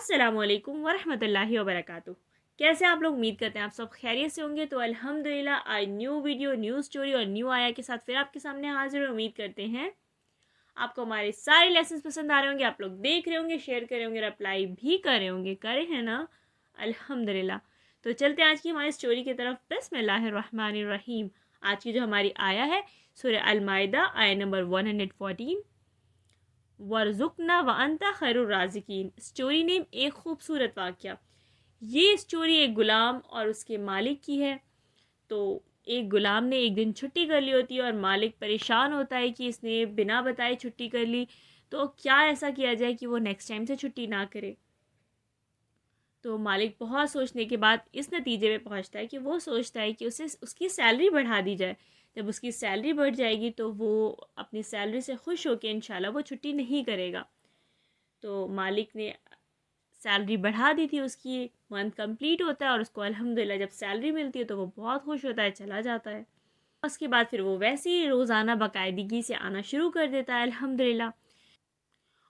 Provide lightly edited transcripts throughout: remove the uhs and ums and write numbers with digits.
अस्सलामुअलैकुम वरहमतुल्लाहि वबरकातुहू। कैसे आप लोग? उम्मीद करते हैं आप सब खैरियत से होंगे। तो अल्हम्दुलिल्लाह आज न्यू वीडियो, न्यू स्टोरी और न्यू आया के साथ फिर आपके सामने हाजिर। उम्मीद करते हैं आपको हमारे सारे लेसन्स पसंद आ रहे होंगे, आप लोग देख रहे होंगे, शेयर करे होंगे, रिप्लाई भी करे होंगे। करे हैं ना? अल्हम्दुलिल्लाह। तो चलते हैं आज की हमारी स्टोरी की तरफ। बिस्मिल्लाहिर्रहमानिर्रहीम। आज की जो हमारी आया है सूरह अल माइदा, आया नंबर 114, वरजुकना व अंता खैरुर राज़िकीन। स्टोरी नेम एक खूबसूरत वाक़या। ये स्टोरी एक ग़ुलाम और उसके मालिक की है। तो एक ग़ुलाम ने एक दिन छुट्टी कर ली होती है और मालिक परेशान होता है कि इसने बिना बताए छुट्टी कर ली, तो क्या ऐसा किया जाए कि वो नेक्स्ट टाइम से छुट्टी ना करे। तो मालिक बहुत सोचने के बाद इस नतीजे पे पहुंचता है कि वो सोचता है कि उसे उसकी सैलरी बढ़ा दी जाए। जब उसकी सैलरी बढ़ जाएगी तो वो अपनी सैलरी से खुश होकर इंशाल्लाह वो छुट्टी नहीं करेगा। तो मालिक ने सैलरी बढ़ा दी थी उसकी। मंथ कंप्लीट होता है और उसको अल्हम्दुलिल्लाह जब सैलरी मिलती है तो वो बहुत खुश होता है, चला जाता है। उसके बाद फिर वो वैसे ही रोज़ाना बाकायदगी से आना शुरू कर देता है अल्हम्दुलिल्लाह।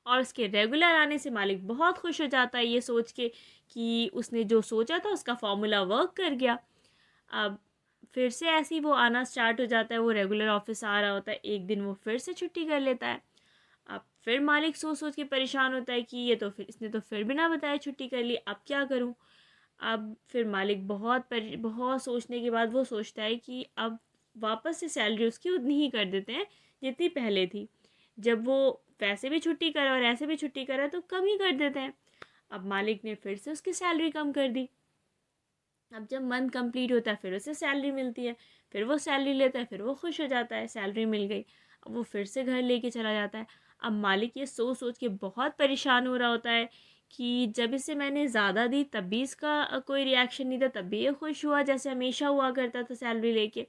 और उसके रेगुलर आने से मालिक बहुत खुश हो जाता है ये सोच के कि उसने जो सोचा था उसका फॉर्मूला वर्क कर गया। अब फिर से ऐसे ही वो आना स्टार्ट हो जाता है, वो रेगुलर ऑफिस आ रहा होता है। एक दिन वो फिर से छुट्टी कर लेता है। अब फिर मालिक सोच सोच के परेशान होता है कि ये तो फिर इसने तो फिर बिना बताए छुट्टी कर ली, अब क्या करूं। अब फिर मालिक बहुत सोचने के बाद वो सोचता है कि अब वापस से सैलरी उसकी उतनी ही कर देते हैं जितनी पहले थी। जब वो वैसे भी छुट्टी करा और ऐसे भी छुट्टी करा तो कम ही कर देते हैं। अब मालिक ने फिर से उसकी सैलरी कम कर दी। अब जब मंथ कंप्लीट होता है फिर उसे सैलरी मिलती है, फिर वो सैलरी लेता है, फिर वो खुश हो जाता है, सैलरी मिल गई। अब वो फिर से घर लेके चला जाता है। अब मालिक ये सोच सोच के बहुत परेशान हो रहा होता है कि जब इसे मैंने ज़्यादा दी तब भी इसका कोई रिएक्शन नहीं था, तब भी ये खुश हुआ जैसे हमेशा हुआ करता था सैलरी लेके।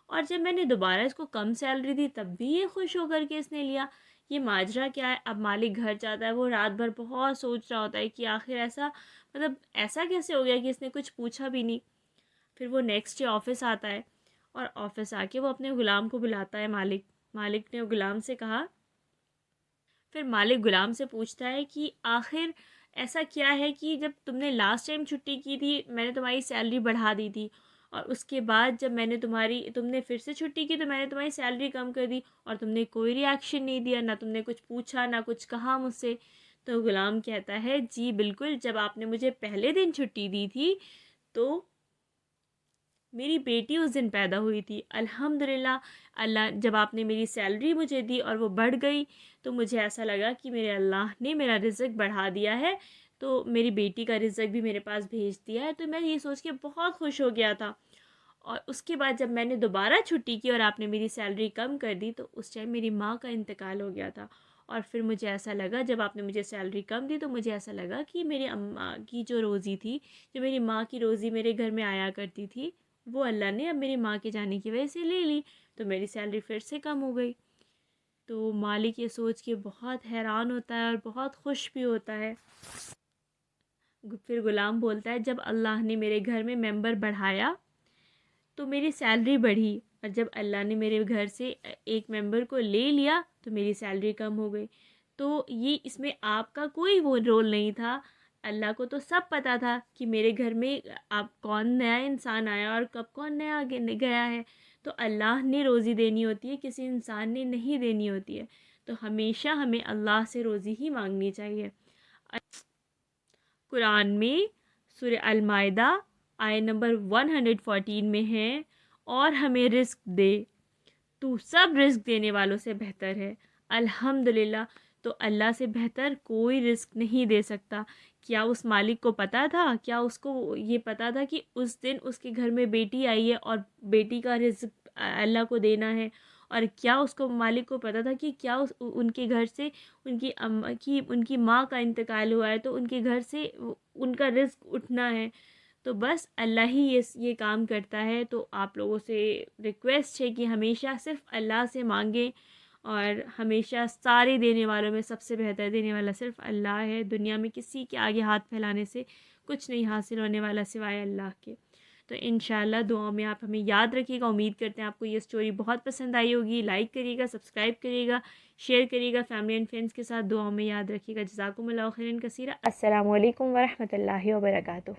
और जब मैंने दोबारा इसको कम सैलरी दी तब भी ये खुश होकर के इसने लिया। ये माजरा क्या है? अब मालिक घर जाता है, वो रात भर बहुत सोच रहा होता है कि आखिर ऐसा मतलब ऐसा कैसे हो गया कि इसने कुछ पूछा भी नहीं। फिर वो नेक्स्ट डे ऑफिस आता है और ऑफिस आके वो अपने ग़ुलाम को बुलाता है। मालिक मालिक ने ग़ुलाम से कहा, फिर मालिक ग़ुलाम से पूछता है कि आखिर ऐसा क्या है कि जब तुमने लास्ट टाइम छुट्टी की थी मैंने तुम्हारी सैलरी बढ़ा दी थी, और उसके बाद जब तुमने फिर से छुट्टी की तो मैंने तुम्हारी सैलरी कम कर दी और तुमने कोई रिएक्शन नहीं दिया, ना तुमने कुछ पूछा ना कुछ कहा मुझसे। तो ग़ुलाम कहता है, जी बिल्कुल, जब आपने मुझे पहले दिन छुट्टी दी थी तो मेरी बेटी उस दिन पैदा हुई थी। अल्हम्दुलिल्लाह, अल्लाह जब आपने मेरी सैलरी मुझे दी और वो बढ़ गई तो मुझे ऐसा लगा कि मेरे अल्लाह ने मेरा रिज़्क बढ़ा दिया है, तो मेरी बेटी का रिज़्क भी मेरे पास भेज दिया है। तो मैं ये सोच के बहुत खुश हो गया था। और उसके बाद जब मैंने दोबारा छुट्टी की और आपने मेरी सैलरी कम कर दी तो उस टाइम मेरी माँ का इंतकाल हो गया था। और फिर मुझे ऐसा लगा, जब आपने मुझे सैलरी कम दी तो मुझे ऐसा लगा कि मेरी अम्मा की जो रोज़ी थी, जो मेरी माँ की रोज़ी मेरे घर में आया करती थी, वो अल्लाह ने अब मेरी माँ के जाने की वजह से ले ली, तो मेरी सैलरी फिर से कम हो गई। तो मालिक ये सोच के बहुत हैरान होता है और बहुत खुश भी होता है। फिर ग़ुलाम बोलता है, जब अल्लाह ने मेरे घर में मेंबर बढ़ाया तो मेरी सैलरी बढ़ी, और जब अल्लाह ने मेरे घर से एक मेंबर को ले लिया तो मेरी सैलरी कम हो गई। तो ये इसमें आपका कोई वो रोल नहीं था। अल्लाह को तो सब पता था कि मेरे घर में आप कौन नया इंसान आया और कब कौन नया गया है। तो अल्लाह ने रोज़ी देनी होती है, किसी इंसान ने नहीं देनी होती है। तो हमेशा हमें अल्लाह से रोज़ी ही मांगनी चाहिए। कुरान में सूरह अल माइदा आय नंबर 114 में है, और हमें रिस्क दे, तू सब रिस्क देने वालों से बेहतर है। अल्हम्दुलिल्लाह, तो अल्लाह से बेहतर कोई रिस्क नहीं दे सकता। क्या उस मालिक को पता था, क्या उसको ये पता था कि उस दिन उसके घर में बेटी आई है और बेटी का रिस्क अल्लाह को देना है? और क्या उसको मालिक को पता था कि क्या उनके घर से उनकी माँ का इंतकाल हुआ है, तो उनके घर से उनका रिस्क उठना है। तो बस अल्लाह ही ये काम करता है। तो आप लोगों से रिक्वेस्ट है कि हमेशा सिर्फ अल्लाह से मांगें, और हमेशा सारे देने वालों में सबसे बेहतर देने वाला सिर्फ अल्लाह है। दुनिया में किसी के आगे हाथ फैलाने से कुछ नहीं हासिल होने वाला सिवाय अल्लाह के। तो इंशाल्लाह दुआ में आप हमें याद रखिएगा। उम्मीद करते हैं आपको ये स्टोरी बहुत पसंद आई होगी। लाइक करिएगा, सब्सक्राइब करिएगा, शेयर करिएगा फैमिली एंड फ्रेंड्स के साथ। दुआ में याद रखिएगा। जज़ाकुमुल्लाहु खैरन कसीरा। अस्सलामु अलैकुम वरहमतुल्लाहि वबरकातुहू।